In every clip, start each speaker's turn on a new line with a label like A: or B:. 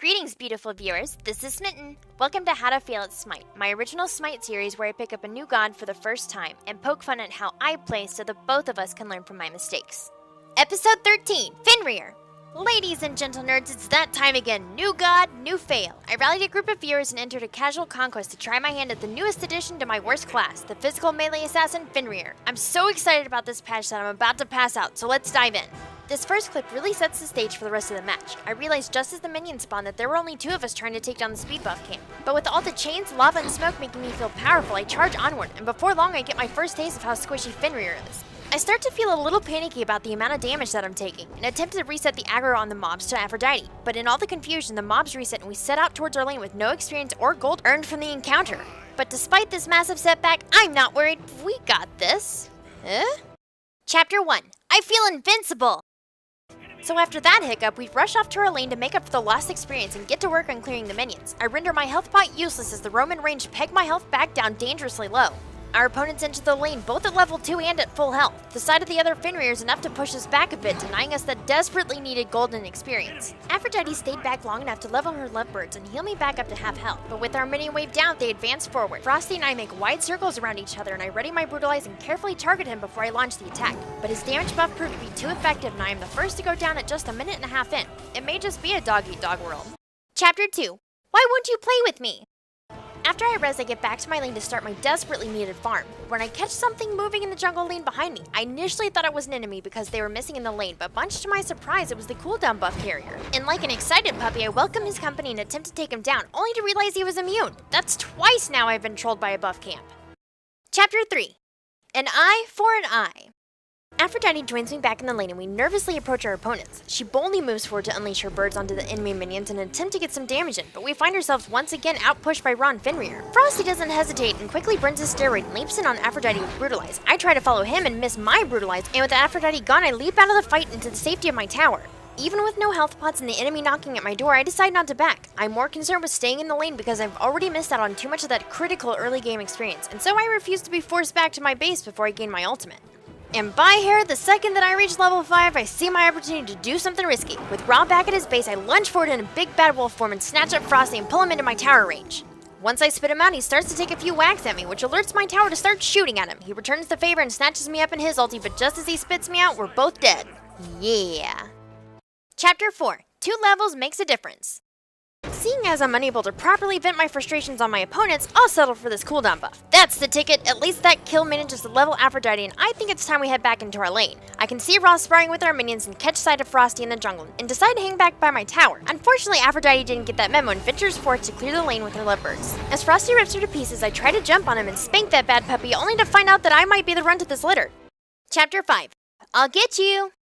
A: Greetings, beautiful viewers. This is Smitten. Welcome to How to Fail at Smite, my original Smite series where I pick up a new god for the first time and poke fun at how I play so that both of us can learn from my mistakes. Episode 13, Fenrir. Ladies and gentle nerds, it's that time again. New god, new fail. I rallied a group of viewers and entered a casual conquest to try my hand at the newest addition to my worst class, the physical melee assassin Fenrir. I'm so excited about this patch that I'm about to pass out, so let's dive in. This first clip really sets the stage for the rest of the match. I realized just as the minions spawned that there were only two of us trying to take down the speed buff camp. But with all the chains, lava, and smoke making me feel powerful, I charge onward, and before long I get my first taste of how squishy Fenrir is. I start to feel a little panicky about the amount of damage that I'm taking, and attempt to reset the aggro on the mobs to Aphrodite. But in all the confusion, the mobs reset and we set out towards our lane with no experience or gold earned from the encounter. But despite this massive setback, I'm not worried. We got this. Chapter 1. I feel invincible! So after that hiccup, we rush off to our lane to make up for the lost experience and get to work on clearing the minions. I render my health pot useless as the Roman range peg my health back down dangerously low. Our opponents enter the lane both at level 2 and at full health. The side of the other Fenrir is enough to push us back a bit, denying us that desperately needed golden experience. Aphrodite stayed back long enough to level her lovebirds and heal me back up to half health, but with our minion wave down, they advance forward. Frosty and I make wide circles around each other and I ready my brutalize and carefully target him before I launch the attack. But his damage buff proved to be too effective and I am the first to go down at just a minute and a half in. It may just be a dog-eat-dog world. Chapter 2. Why won't you play with me? After I res, I get back to my lane to start my desperately needed farm. When I catch something moving in the jungle lane behind me, I initially thought it was an enemy because they were missing in the lane, but much to my surprise, it was the cooldown buff carrier. And like an excited puppy, I welcome his company and attempt to take him down, only to realize he was immune. That's twice now I've been trolled by a buff camp. Chapter 3. An eye for an eye. Aphrodite joins me back in the lane and we nervously approach our opponents. She boldly moves forward to unleash her birds onto the enemy minions in an attempt to get some damage in, but we find ourselves once again outpushed by Ron Fenrir. Frosty doesn't hesitate and quickly burns his steroid and leaps in on Aphrodite with Brutalize. I try to follow him and miss my Brutalize, and with Aphrodite gone, I leap out of the fight into the safety of my tower. Even with no health pots and the enemy knocking at my door, I decide not to back. I'm more concerned with staying in the lane because I've already missed out on too much of that critical early game experience, and so I refuse to be forced back to my base before I gain my ultimate. And by hair, the second that I reach level 5, I see my opportunity to do something risky. With Ra back at his base, I lunge forward in a big bad wolf form and snatch up Frosty and pull him into my tower range. Once I spit him out, he starts to take a few whacks at me, which alerts my tower to start shooting at him. He returns the favor and snatches me up in his ulti, but just as he spits me out, we're both dead. Yeah. Chapter 4. 2 levels makes a difference. Seeing as I'm unable to properly vent my frustrations on my opponents, I'll settle for this cooldown buff. That's the ticket. At least that kill manages to level Aphrodite, and I think it's time we head back into our lane. I can see Ross sparring with our minions and catch sight of Frosty in the jungle, and decide to hang back by my tower. Unfortunately, Aphrodite didn't get that memo and ventures forth to clear the lane with her lovebirds. As Frosty rips her to pieces, I try to jump on him and spank that bad puppy, only to find out that I might be the runt of this litter. Chapter 5. I'll get you!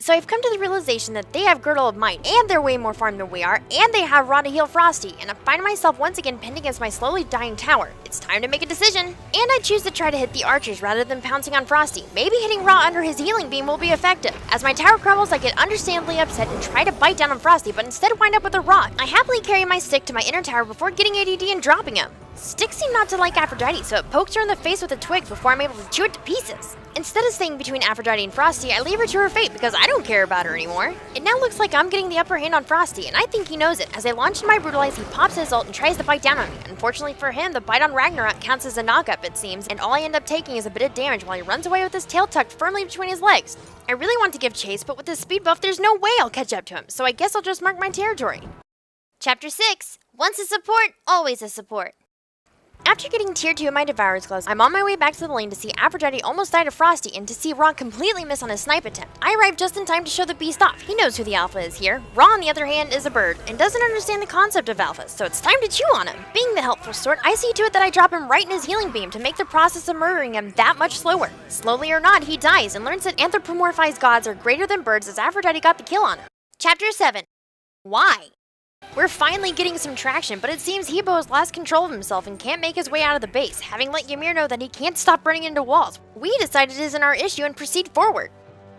A: So I've come to the realization that they have Girdle of Might, and they're way more farmed than we are, and they have Raw to heal Frosty, and I find myself once again pinned against my slowly dying tower. It's time to make a decision. And I choose to try to hit the archers rather than pouncing on Frosty. Maybe hitting Raw under his healing beam will be effective. As my tower crumbles, I get understandably upset and try to bite down on Frosty, but instead wind up with a rock. I happily carry my stick to my inner tower before getting ADD and dropping him. Sticks seem not to like Aphrodite, so it pokes her in the face with a twig before I'm able to chew it to pieces. Instead of staying between Aphrodite and Frosty, I leave her to her fate because I don't care about her anymore. It now looks like I'm getting the upper hand on Frosty, and I think he knows it. As I launch my Brutalize, he pops his ult and tries to bite down on me. Unfortunately for him, the bite on Ragnarok counts as a knockup, it seems, and all I end up taking is a bit of damage while he runs away with his tail tucked firmly between his legs. I really want to give chase, but with his speed buff, there's no way I'll catch up to him, so I guess I'll just mark my territory. Chapter 6. Once a support, always a support. After getting tier 2 of my Devourer's Gloves, I'm on my way back to the lane to see Aphrodite almost die to Frosty and to see Ra completely miss on his snipe attempt. I arrive just in time to show the beast off. He knows who the alpha is here. Ra, on the other hand, is a bird and doesn't understand the concept of alphas, so it's time to chew on him. Being the helpful sort, I see to it that I drop him right in his healing beam to make the process of murdering him that much slower. Slowly or not, he dies and learns that anthropomorphized gods are greater than birds as Aphrodite got the kill on him. Chapter 7. Why? We're finally getting some traction, but it seems Hebo has lost control of himself and can't make his way out of the base, having let Ymir know that he can't stop running into walls. We decided it isn't our issue and proceed forward.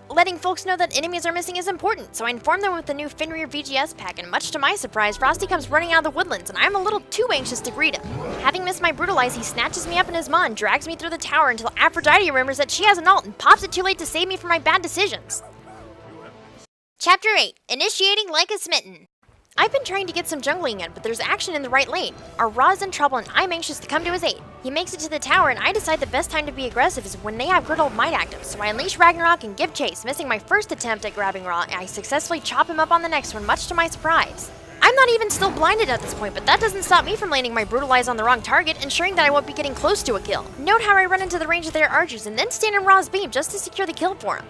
A: Letting folks know that enemies are missing is important, so I inform them with the new Fenrir VGS pack, and much to my surprise, Frosty comes running out of the woodlands, and I'm a little too anxious to greet him. Having missed my Brutalize, he snatches me up in his maw and drags me through the tower until Aphrodite remembers that she has an ult and pops it too late to save me from my bad decisions. Chapter 8. Initiating like a Smitten. I've been trying to get some jungling in, but there's action in the right lane. Our Ra is in trouble and I'm anxious to come to his aid. He makes it to the tower and I decide the best time to be aggressive is when they have Griddled Might active, so I unleash Ragnarok and give chase, missing my first attempt at grabbing Ra, and I successfully chop him up on the next one, much to my surprise. I'm not even still blinded at this point, but that doesn't stop me from landing my Brutalize on the wrong target, ensuring that I won't be getting close to a kill. Note how I run into the range of their archers and then stand in Ra's beam just to secure the kill for him.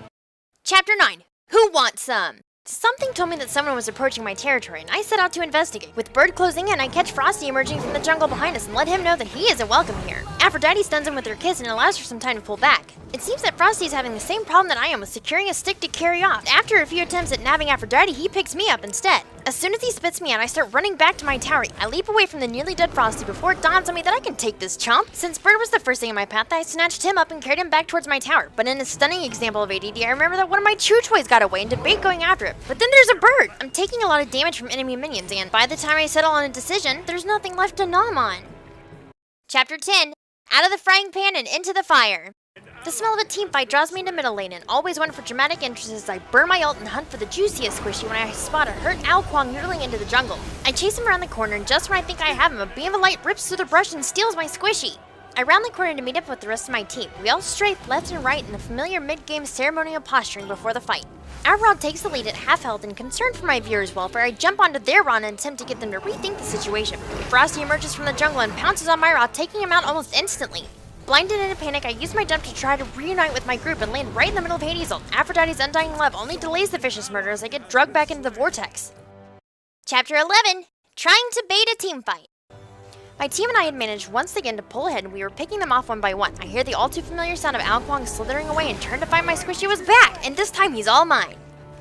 A: Chapter 9. Who wants some? Something told me that someone was approaching my territory, and I set out to investigate. With Bird closing in, I catch Frosty emerging from the jungle behind us and let him know that he isn't welcome here. Aphrodite stuns him with her kiss and allows her some time to pull back. It seems that Frosty is having the same problem that I am with securing a stick to carry off. After a few attempts at nabbing Aphrodite, he picks me up instead. As soon as he spits me out, I start running back to my tower. I leap away from the nearly dead Frosty before it dawns on me that I can take this chump. Since Bird was the first thing in my path, I snatched him up and carried him back towards my tower. But in a stunning example of ADD, I remember that one of my Chew Toys got away and debate going after it. But then there's a bird! I'm taking a lot of damage from enemy minions, and by the time I settle on a decision, there's nothing left to nom on. Chapter 10. Out of the frying pan and into the fire. The smell of a team fight draws me into middle lane and always one for dramatic interest as I burn my ult and hunt for the juiciest squishy when I spot a hurt Ao Kuang noodling into the jungle. I chase him around the corner and just when I think I have him, a beam of light rips through the brush and steals my squishy. I round the corner to meet up with the rest of my team. We all strafe left and right in the familiar mid-game ceremonial posturing before the fight. Our Ra takes the lead at half health and concerned for my viewers' welfare, I jump onto their Ra and attempt to get them to rethink the situation. Frosty emerges from the jungle and pounces on my Ra, taking him out almost instantly. Blinded in a panic, I use my jump to try to reunite with my group and land right in the middle of Hades' ult. Aphrodite's undying love only delays the vicious murder as I get drugged back into the vortex. Chapter 11. Trying to bait a team fight. My team and I had managed once again to pull ahead and we were picking them off one by one. I hear the all too familiar sound of Ao Kuang slithering away and turn to find my squishy was back, and this time he's all mine.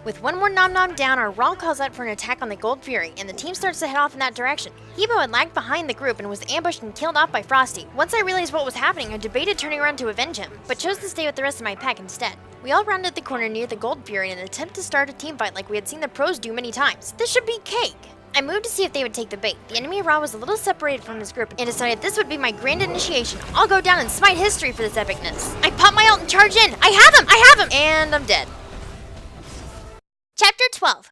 A: With one more nom nom down, our Ra calls out for an attack on the Gold Fury, and the team starts to head off in that direction. Hebo had lagged behind the group and was ambushed and killed off by Frosty. Once I realized what was happening, I debated turning around to avenge him, but chose to stay with the rest of my pack instead. We all rounded the corner near the Gold Fury in an attempt to start a team fight like we had seen the pros do many times. This should be cake! I moved to see if they would take the bait. The enemy Ra was a little separated from his group and decided this would be my grand initiation. I'll go down in Smite history for this epicness. I pop my ult and charge in. I have him! And I'm dead. Chapter 12.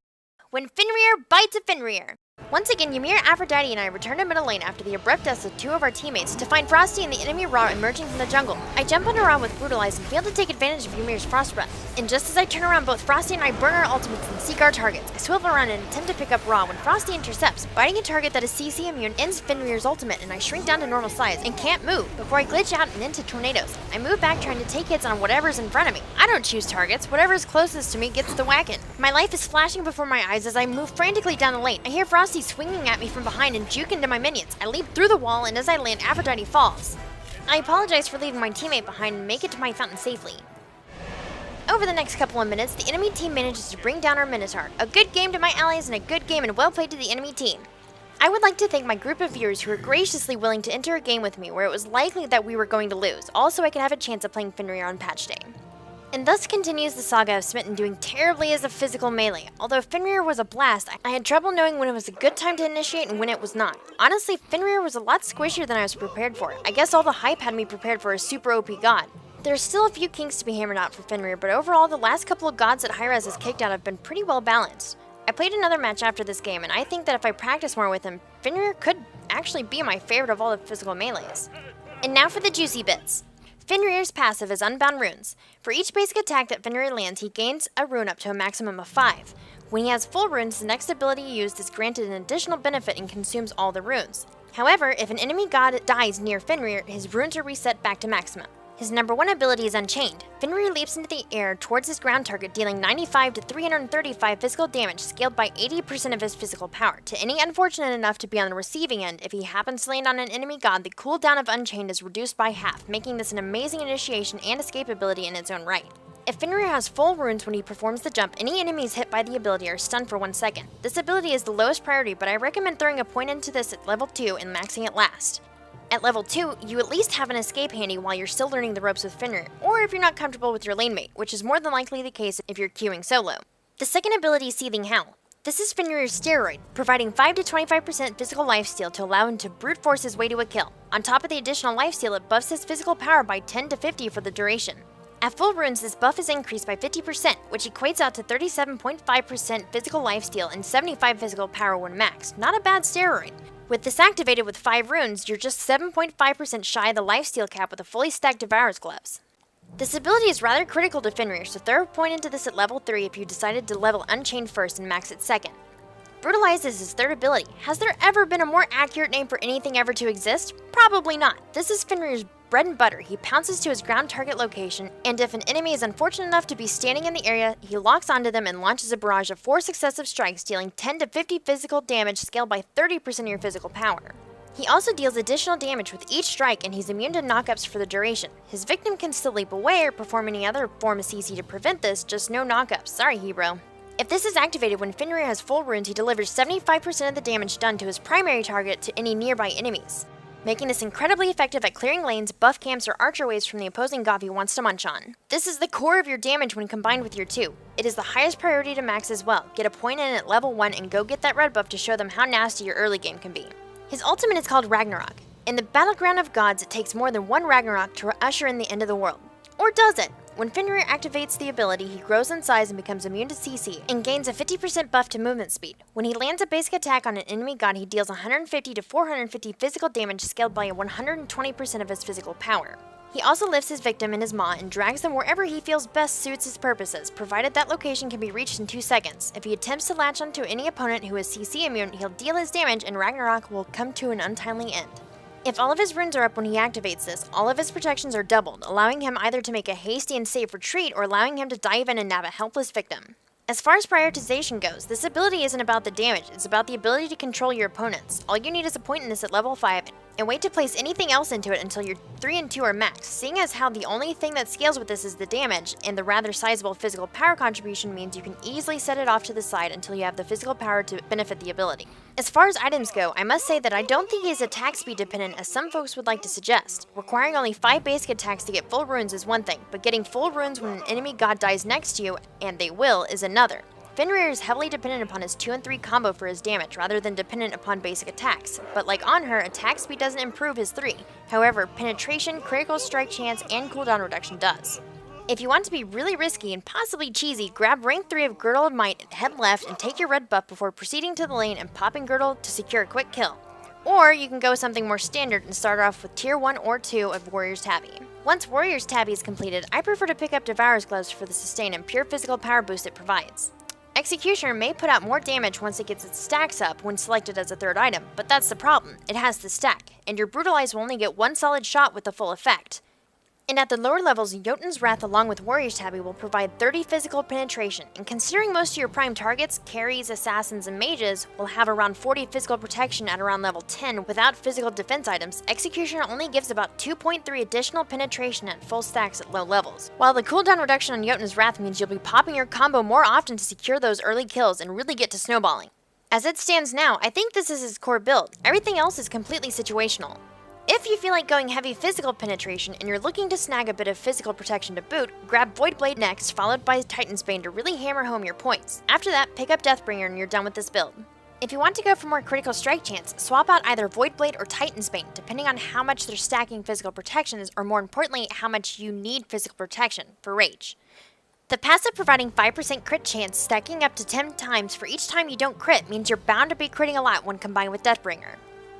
A: When Fenrir bites a Fenrir. Once again, Ymir, Aphrodite, and I return to middle lane after the abrupt deaths of two of our teammates to find Frosty and the enemy Ra emerging from the jungle. I jump on Ra with Brutalize and fail to take advantage of Ymir's Frost Breath. And just as I turn around, both Frosty and I burn our ultimates and seek our targets. I swivel around and attempt to pick up Ra when Frosty intercepts. Biting a target that is CC immune ends Fenrir's ultimate and I shrink down to normal size and can't move before I glitch out and into tornadoes. I move back trying to take hits on whatever's in front of me. I don't choose targets, whatever is closest to me gets the whacking. My life is flashing before my eyes as I move frantically down the lane. I hear Frosty swinging at me from behind and juke into my minions. I leap through the wall and as I land, Aphrodite falls. I apologize for leaving my teammate behind and make it to my fountain safely. Over the next couple of minutes, the enemy team manages to bring down our Minotaur. A good game to my allies and a good game and well played to the enemy team. I would like to thank my group of viewers who were graciously willing to enter a game with me where it was likely that we were going to lose, also I could have a chance of playing Fenrir on patch day. And thus continues the saga of Smitten doing terribly as a physical melee. Although Fenrir was a blast, I had trouble knowing when it was a good time to initiate and when it was not. Honestly, Fenrir was a lot squishier than I was prepared for. I guess all the hype had me prepared for a super OP god. There's still a few kinks to be hammered out for Fenrir, but overall the last couple of gods that Hi-Rez has kicked out have been pretty well balanced. I played another match after this game, and I think that if I practice more with him, Fenrir could actually be my favorite of all the physical melees. And now for the juicy bits. Fenrir's passive is Unbound Runes. For each basic attack that Fenrir lands, he gains a rune up to a maximum of 5. When he has full runes, the next ability used is granted an additional benefit and consumes all the runes. However, if an enemy god dies near Fenrir, his runes are reset back to maximum. His number 1 ability is Unchained. Fenrir leaps into the air towards his ground target, dealing 95 to 335 physical damage, scaled by 80% of his physical power. To any unfortunate enough to be on the receiving end, if he happens to land on an enemy god, the cooldown of Unchained is reduced by half, making this an amazing initiation and escape ability in its own right. If Fenrir has full runes when he performs the jump, any enemies hit by the ability are stunned for 1 second. This ability is the lowest priority, but I recommend throwing a point into this at level 2 and maxing it last. At level 2, you at least have an escape handy while you're still learning the ropes with Fenrir, or if you're not comfortable with your lane mate, which is more than likely the case if you're queuing solo. The second ability is Seething Howl. This is Fenrir's steroid, providing 5 to 25% physical lifesteal to allow him to brute force his way to a kill. On top of the additional lifesteal, it buffs his physical power by 10 to 50 for the duration. At full runes, this buff is increased by 50%, which equates out to 37.5% physical lifesteal and 75 physical power when maxed. Not a bad steroid. With this activated with 5 runes, you're just 7.5% shy of the lifesteal cap with a fully stacked Devourer's Gloves. This ability is rather critical to Fenrir, so throw a point into this at level 3 if you decided to level Unchained first and max it second. Brutalize is his third ability. Has there ever been a more accurate name for anything ever to exist? Probably not. This is Fenrir's bread and butter. He pounces to his ground target location, and if an enemy is unfortunate enough to be standing in the area, he locks onto them and launches a barrage of 4 successive strikes, dealing 10 to 50 physical damage scaled by 30% of your physical power. He also deals additional damage with each strike, and he's immune to knockups for the duration. His victim can still leap away or perform any other form of CC to prevent this, just no knockups. Sorry, hero. If this is activated when Fenrir has full runes, he delivers 75% of the damage done to his primary target to any nearby enemies, making this incredibly effective at clearing lanes, buff camps, or archer waves from the opposing god he wants to munch on. This is the core of your damage when combined with your 2. It is the highest priority to max as well. Get a point in at level 1 and go get that red buff to show them how nasty your early game can be. His ultimate is called Ragnarok. In the battleground of gods, it takes more than one Ragnarok to usher in the end of the world. Or does it? When Fenrir activates the ability, he grows in size and becomes immune to CC, and gains a 50% buff to movement speed. When he lands a basic attack on an enemy god, he deals 150 to 450 physical damage scaled by 120% of his physical power. He also lifts his victim in his maw and drags them wherever he feels best suits his purposes, provided that location can be reached in 2 seconds. If he attempts to latch onto any opponent who is CC immune, he'll deal his damage and Ragnarok will come to an untimely end. If all of his runes are up when he activates this, all of his protections are doubled, allowing him either to make a hasty and safe retreat or allowing him to dive in and nab a helpless victim. As far as prioritization goes, this ability isn't about the damage, it's about the ability to control your opponents. All you need is a point in this at level 5, and wait to place anything else into it until your 3 and 2 are maxed, seeing as how the only thing that scales with this is the damage, and the rather sizable physical power contribution means you can easily set it off to the side until you have the physical power to benefit the ability. As far as items go, I must say that I don't think he is attack speed dependent as some folks would like to suggest. Requiring only 5 basic attacks to get full runes is one thing, but getting full runes when an enemy god dies next to you, and they will, is another. Fenrir is heavily dependent upon his 2 and 3 combo for his damage, rather than dependent upon basic attacks, but like on her, attack speed doesn't improve his 3. However, penetration, critical strike chance, and cooldown reduction does. If you want to be really risky and possibly cheesy, grab rank 3 of Girdle of Might, head left, and take your red buff before proceeding to the lane and popping Girdle to secure a quick kill. Or you can go something more standard and start off with tier 1 or 2 of Warrior's Tabby. Once Warrior's Tabby is completed, I prefer to pick up Devourer's Gloves for the sustain and pure physical power boost it provides. Executioner may put out more damage once it gets its stacks up when selected as a third item, but that's the problem, it has to stack, and your Brutalize will only get one solid shot with the full effect. And at the lower levels, Jotun's Wrath along with Warrior's Tabby will provide 30 physical penetration, and considering most of your prime targets, carries, assassins, and mages, will have around 40 physical protection at around level 10 without physical defense items, Executioner only gives about 2.3 additional penetration at full stacks at low levels. While the cooldown reduction on Jotun's Wrath means you'll be popping your combo more often to secure those early kills and really get to snowballing. As it stands now, I think this is his core build. Everything else is completely situational. If you feel like going heavy physical penetration and you're looking to snag a bit of physical protection to boot, grab Voidblade next, followed by Titan's Bane to really hammer home your points. After that, pick up Deathbringer and you're done with this build. If you want to go for more critical strike chance, swap out either Voidblade or Titan's Bane, depending on how much they're stacking physical protections, or more importantly, how much you need physical protection for Rage. The passive providing 5% crit chance, stacking up to 10 times for each time you don't crit, means you're bound to be critting a lot when combined with Deathbringer.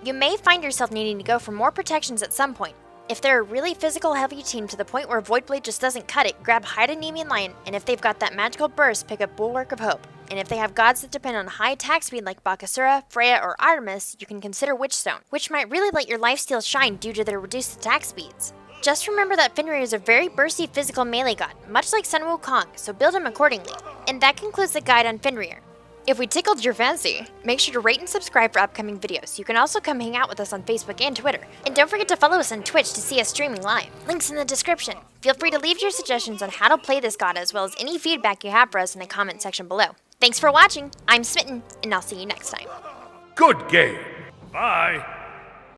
A: You may find yourself needing to go for more protections at some point. If they're a really physical heavy team to the point where Voidblade just doesn't cut it, grab Hide a Nemean Lion, and if they've got that magical burst, pick up Bulwark of Hope. And if they have gods that depend on high attack speed like Bakasura, Freya, or Artemis, you can consider Witchstone, which might really let your lifesteal shine due to their reduced attack speeds. Just remember that Fenrir is a very bursty physical melee god, much like Sun Wukong, so build him accordingly. And that concludes the guide on Fenrir. If we tickled your fancy, make sure to rate and subscribe for upcoming videos. You can also come hang out with us on Facebook and Twitter. And don't forget to follow us on Twitch to see us streaming live. Links in the description. Feel free to leave your suggestions on how to play this god as well as any feedback you have for us in the comment section below. Thanks for watching, I'm Smitten, and I'll see you next time.
B: Good game. Bye.